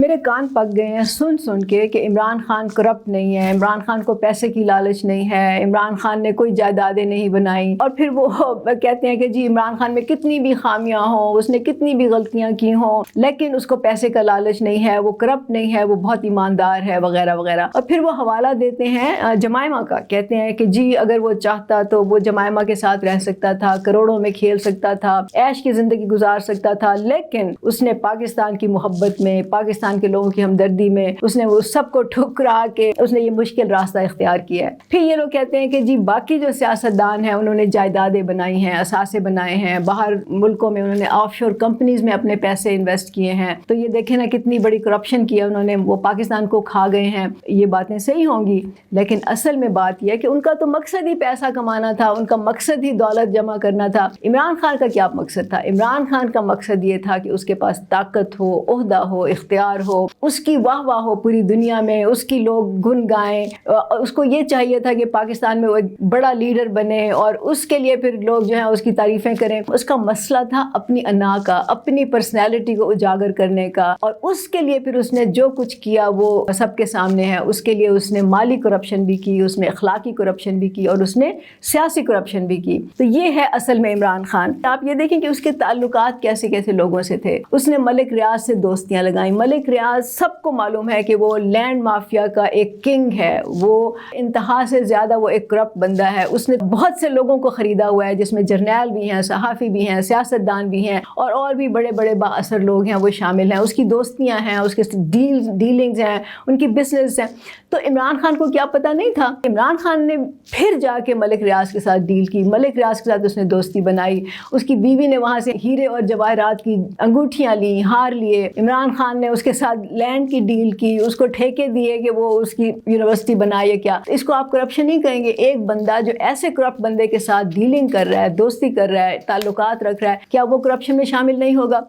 میرے کان پک گئے ہیں سن کے کہ عمران خان کرپٹ نہیں ہے، عمران خان کو پیسے کی لالچ نہیں ہے، عمران خان نے کوئی جائیدادیں نہیں بنائی، اور پھر وہ کہتے ہیں کہ جی عمران خان میں کتنی بھی خامیاں ہوں، اس نے کتنی بھی غلطیاں کی ہوں، لیکن اس کو پیسے کا لالچ نہیں ہے، وہ کرپٹ نہیں ہے، وہ بہت ایماندار ہے وغیرہ وغیرہ۔ اور پھر وہ حوالہ دیتے ہیں جمائمہ کا، کہتے ہیں کہ جی اگر وہ چاہتا تو وہ جمائمہ کے ساتھ رہ سکتا تھا، کروڑوں میں کھیل سکتا تھا، عیش کی زندگی گزار سکتا تھا، لیکن اس نے پاکستان کی محبت میں، پاکستان کے لوگوں کی ہمدردی میں اس نے وہ سب کو ٹھکرا کے اس نے یہ مشکل راستہ اختیار کیا ہے۔ پھر یہ لوگ کہتے ہیں کہ جی باقی جو سیاستدان ہیں انہوں نے جائیدادیں بنائی ہیں، اثاثے بنائے ہیں، باہر ملکوں میں انہوں نے آف شور کمپنیز میں اپنے پیسے انویسٹ کیے ہیں، تو یہ دیکھیں نا کتنی بڑی کرپشن کی ہے انہوں نے، وہ پاکستان کو کھا گئے ہیں۔ یہ باتیں صحیح ہوں گی، لیکن اصل میں بات یہ ہے کہ ان کا تو مقصد ہی پیسہ کمانا تھا، ان کا مقصد ہی دولت جمع کرنا تھا۔ عمران خان کا کیا مقصد تھا؟ عمران خان کا مقصد یہ تھا کہ اس کے پاس طاقت ہو، عہدہ ہو، اختیار ہو، اس کی واہ واہ ہو پوری دنیا میں، اس کی لوگ گن گائیں، اس کو یہ چاہیے تھا کہ پاکستان میں وہ ایک بڑا لیڈر بنے اور اس کے لیے پھر لوگ جو ہیں اس کی تعریفیں کریں۔ اس کا مسئلہ تھا اپنی انا کا، اپنی پرسنالٹی کو اجاگر کرنے کا، اور اس کے لیے پھر اس نے جو کچھ کیا وہ سب کے سامنے ہے۔ اس کے لیے اس نے مالی کرپشن بھی کی، اس نے اخلاقی کرپشن بھی کی، اور اس نے سیاسی کرپشن بھی کی۔ تو یہ ہے اصل میں عمران خان۔ آپ یہ دیکھیں کہ اس کے تعلقات کیسے کیسے لوگوں سے تھے۔ اس نے ملک ریاض سے دوستیاں لگائیں۔ ملک ریاض سب کو معلوم ہے کہ وہ لینڈ مافیا کا ایک کنگ ہے، وہ انتہا سے زیادہ وہ ایک کرپٹ بندہ ہے۔ اس نے بہت سے لوگوں کو خریدا ہوا ہے، جس میں جرنیل بھی ہیں، صحافی بھی ہیں، سیاستدان بھی ہیں، اور بھی بڑے بڑے با اثر لوگ ہیں وہ شامل ہیں۔ اس کی دوستیاں ہیں، اس کے ڈیلنگز ہیں، ان کی بزنس ہیں۔ تو عمران خان کو کیا پتہ نہیں تھا؟ عمران خان نے پھر جا کے ملک ریاض کے ساتھ ڈیل کی، ملک ریاض کے ساتھ اس نے دوستی بنائی، اس کی بیوی نے وہاں سے ہیرے اور جواہرات کی انگوٹھیاں لی، ہار لیے، عمران خان نے اس کے ساتھ لینڈ کی ڈیل کی، اس کو ٹھیکے دیے کہ وہ اس کی یونیورسٹی بنائے۔ کیا اس کو آپ کرپشن نہیں کہیں گے؟ ایک بندہ جو ایسے کرپٹ بندے کے ساتھ ڈیلنگ کر رہا ہے، دوستی کر رہا ہے، تعلقات رکھ رہا ہے، کیا وہ کرپشن میں شامل نہیں ہوگا؟